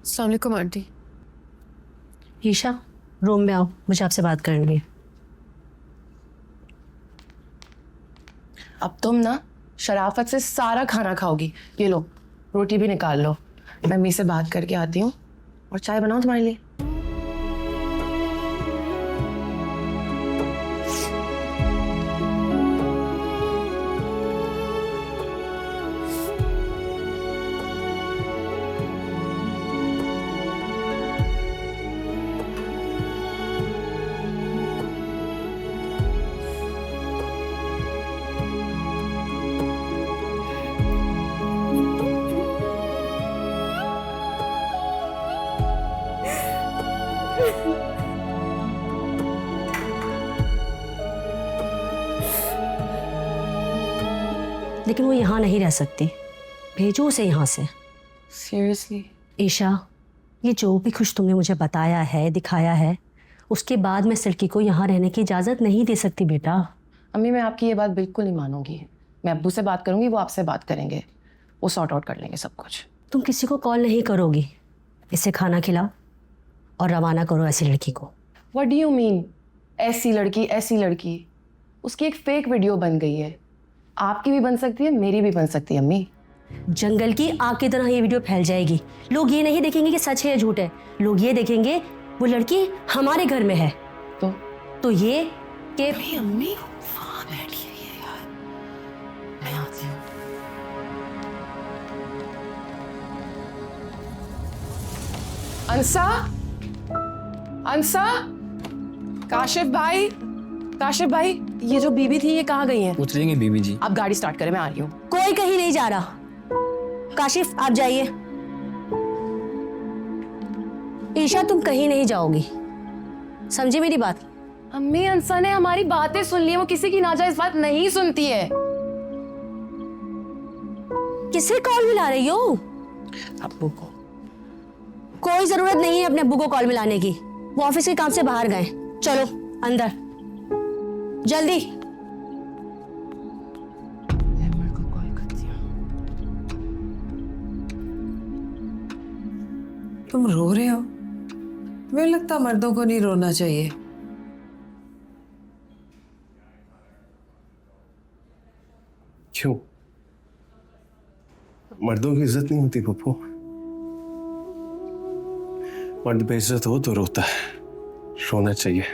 अस्सलाम वालेकुम aunty. Isha, room में आओ, मुझे आपसे बात करनी है। अब तुम ना शराफत से सारा खाना खाओगी। ये लो, रोटी भी निकाल लो। मैं अम्मी से बात करके आती हूँ और चाय बनाऊँ तुम्हारे लिए। लेकिन वो यहाँ नहीं रह सकती, भेजो उसे यहाँ से। सीरियसली? ईशा, ये जो भी कुछ तुमने मुझे बताया है, दिखाया है, उसके बाद मैं इस लड़की को यहाँ रहने की इजाज़त नहीं दे सकती बेटा। अम्मी, मैं आपकी ये बात बिल्कुल नहीं मानूंगी। मैं अब्बू से बात करूंगी, वो आपसे बात करेंगे, वो सॉर्ट आउट कर लेंगे सब कुछ। तुम किसी को कॉल नहीं करोगी, इसे खाना खिलाओ और रवाना करो ऐसी लड़की को। What do you mean? ऐसी लड़की, ऐसी लड़की? उसकी एक फेक वीडियो बन गई है। आपकी भी बन सकती है, मेरी भी बन सकती है अम्मी। जंगल की आग की तरह ये वीडियो फैल जाएगी। लोग ये नहीं देखेंगे कि सच है या झूठ है, लोग ये देखेंगे वो लड़की हमारे घर में है। तो ये कि अम्मी वहाँ बैठी है यार, मैं आती हूँ। अंसा, अंसा, काशिफ भाई, काशिफ भाई, ये जो बीबी थी ये कहाँ गई हैं? उतरेंगे बीबी जी। आप गाड़ी स्टार्ट करें, मैं आ रही हूँ। कोई कहीं नहीं जा रहा। काशिफ, आप जाइए। ईशा, तुम कहीं नहीं जाओगी, समझी मेरी बात? अम्मी, अंसा ने हमारी बातें सुन ली है, वो किसी की नाजायज बात नहीं सुनती है। किसे कॉल मिला रही हो? अब्बू को। कोई जरूरत नहीं है अपने अब्बू को कॉल मिलाने की, वो ऑफिस के काम से बाहर गए। चलो अंदर, जल्दी। तुम रो रहे हो? मुझे लगता मर्दों को नहीं रोना चाहिए। क्यों? मर्दों की इज्जत नहीं होती पप्पू? मर्द बेइज्जत हो तो रोता है, रोना चाहिए।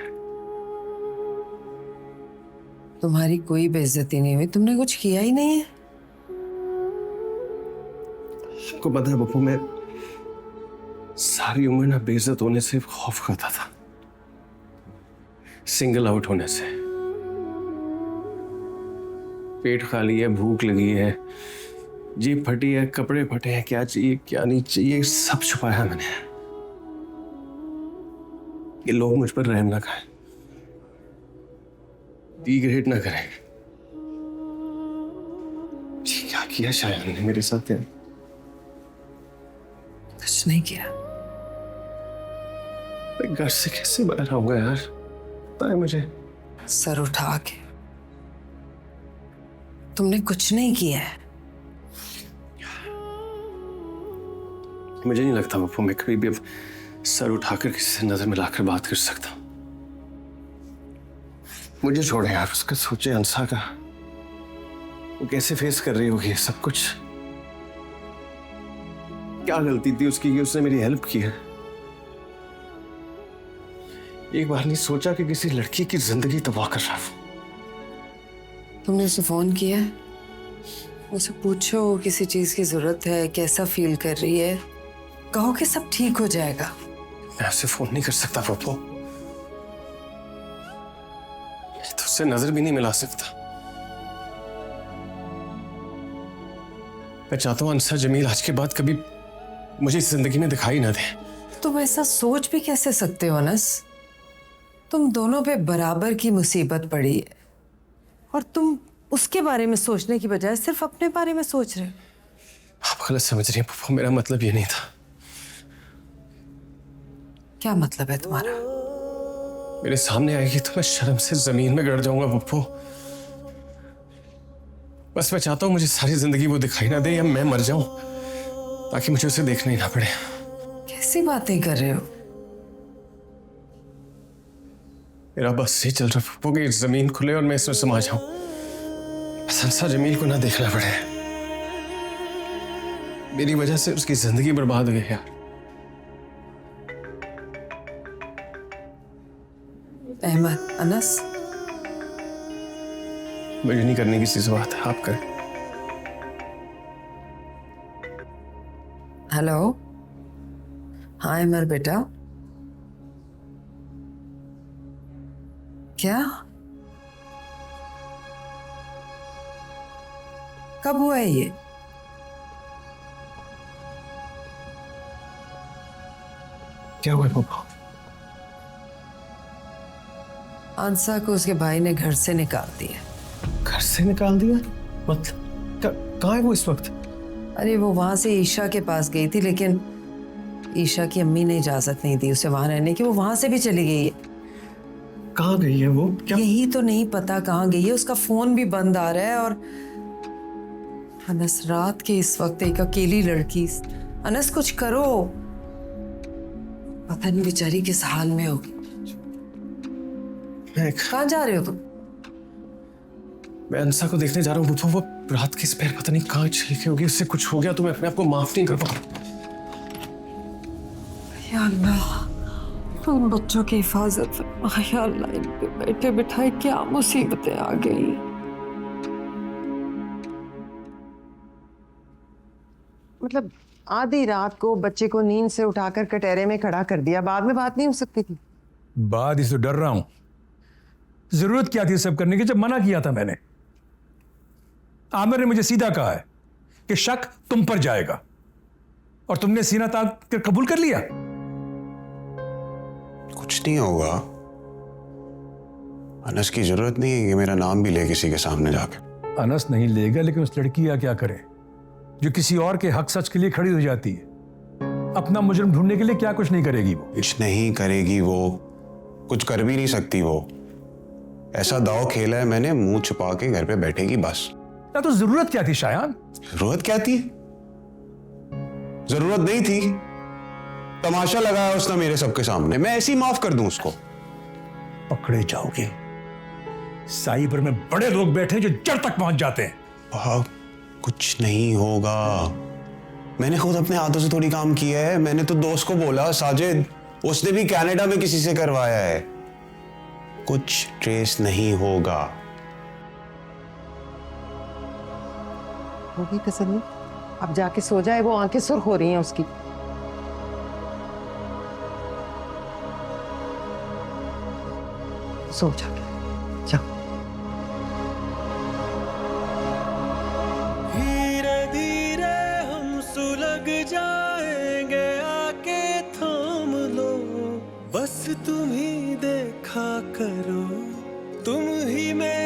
तुम्हारी कोई बेइज्जती नहीं हुई, तुमने कुछ किया ही नहीं है। आपको पता है पप्पू, मैं सारी उम्र ना बेइज्जत होने से खौफ करता था, सिंगल आउट होने से। पेट खाली है, भूख लगी है, जीभ फटी है, कपड़े फटे हैं, क्या चाहिए क्या नहीं चाहिए सब छुपाया मैंने। ये लोग मुझ पर रहम ना खाएं, डिग्रेड ना करें। क्या किया शायद ने मेरे साथ यार? कुछ नहीं किया। मैं घर से कैसे बाहर आऊंगा यार, पता है मुझे। सर उठा के। तुमने कुछ नहीं किया है। मुझे नहीं लगता पप्पू मैं कभी भी अब सर उठाकर किसी से नजर मिलाकर बात कर सकता। मुझे छोड़े यार, उसका सोचे अंसा का, वो कैसे फेस कर रही होगी सब कुछ। क्या गलती थी उसकी कि उसने मेरी हेल्प की है? एक बार नहीं सोचा कि किसी लड़की की जिंदगी तबाह कर रहा हूं। तुमने उसे फोन किया है? उसे पूछो किसी चीज की जरूरत है, कैसा फील कर रही है, कहो कि सब ठीक हो जाएगा। मैं उसे फोन नहीं कर सकता पप्पू, तो उससे नजर भी नहीं मिला सकता। मैं चाहता हूं अंसा जमील आज के बाद कभी मुझे इस जिंदगी में दिखाई ना दे। तुम ऐसा सोच भी कैसे सकते हो अनस? तुम दोनों पे बराबर की मुसीबत पड़ी है और तुम उसके बारे में सोचने की बजाय सिर्फ अपने बारे में सोच रहे हो। आप गलत समझ रही हैं पप्पू, मेरा मतलब ये नहीं था। क्या मतलब है तुम्हारा? मेरे सामने आएगी तो मैं शर्म से जमीन में गड़ जाऊंगा पप्पू। बस मैं चाहता हूं मुझे सारी जिंदगी वो दिखाई ना दे या मैं मर जाऊं ताकि मुझे उसे देखना ही ना पड़े। कैसे कैसी बातें कर रहे हो? मेरा बस ये चल रहा फूफो कि जमीन खुले और मैं इसमें समा जाऊं। बस हंसा जमील को ना देखना पड़े। मेरी वजह से उसकी जिंदगी बर्बाद हो गई यार। अहमद, अनस, मुझे नहीं करने किसी से बात, आप करें। हेलो। हाँ अमर बेटा, क्या? कब हुआ है ये? क्या हुआ पापा? आंसा को उसके भाई ने घर से निकाल दिया। घर से निकाल दिया? मतलब कहाँ है वो इस वक्त? अरे वो वहां से ईशा के पास गई थी, लेकिन ईशा की अम्मी ने इजाजत नहीं दी उसे वहां रहने की। वो वहां से भी चली गई है। कहाँ गई है वो? क्या? यही तो नहीं पता कहाँ गई है। उसका फोन भी बंद आ रहा है। और अनस, रात के इस वक्त एक अकेली लड़की। अनस, कुछ करो। पता नहीं बेचारी किस हाल में होगी। कहाँ जा रहे हो तुम? मैं अंसा को देखने जा रहा हूँ। वो रात के पैर पता नहीं कहाँ चली गई होगी। उससे कुछ हो गया तो मैं अपने आप को माफ नहीं कर पाऊंगा। या अल्लाह, उन बच्चों की हिफाजत फरमा। या अल्लाह, इन पे बैठे बिठाए क्या मुसीबतें आ गई। मतलब आधी रात को बच्चे को नींद से उठाकर कटहरे में खड़ा कर दिया। बाद में बात नहीं हो सकती थी? बात इस तो डर रहा हूं। जरूरत क्या थी सब करने की जब मना किया था मैंने? आमिर ने मुझे सीधा कहा है कि शक तुम पर जाएगा और तुमने सीना तान कर कबूल कर लिया। कुछ नहीं होगा। अनस की जरूरत नहीं है कि मेरा नाम भी ले किसी के सामने जाके। अनस नहीं लेगा, लेकिन उस लड़की या क्या करे जो किसी और के हक सच के लिए खड़ी हो जाती है। अपना मुजरिम ढूंढने के लिए क्या कुछ नहीं करेगी वो। कुछ नहीं करेगी वो, कुछ कर भी नहीं सकती वो। ऐसा दाव खेला है मैंने, मुंह छुपा के घर पे बैठेगी बस। ना तो जरूरत क्या थी शायान? जरूरत क्या थी? जरूरत नहीं थी। तमाशा लगाया उसने मेरे सबके सामने। मैं ऐसे ही माफ कर दूं उसको? पकड़े जाओगे। साइबर में बड़े लोग बैठे जो जड़ तक पहुंच जाते हैं। वाह, कुछ नहीं होगा। मैंने खुद अपने हाथों से थोड़ी काम किया है। मैंने तो दोस्त को बोला, साजिद, उसने भी कनाडा में किसी से करवाया है। कुछ ट्रेस नहीं होगा। होगी तसल्ली। अब जाके सो जाए। वो आंखें सुर्ख हो रही हैं उसकी। सो जाके जाओ। धीरे धीरे हम सुलग जाएंगे, आके थाम लो। बस तुम ही देखा करो, तुम ही मेरे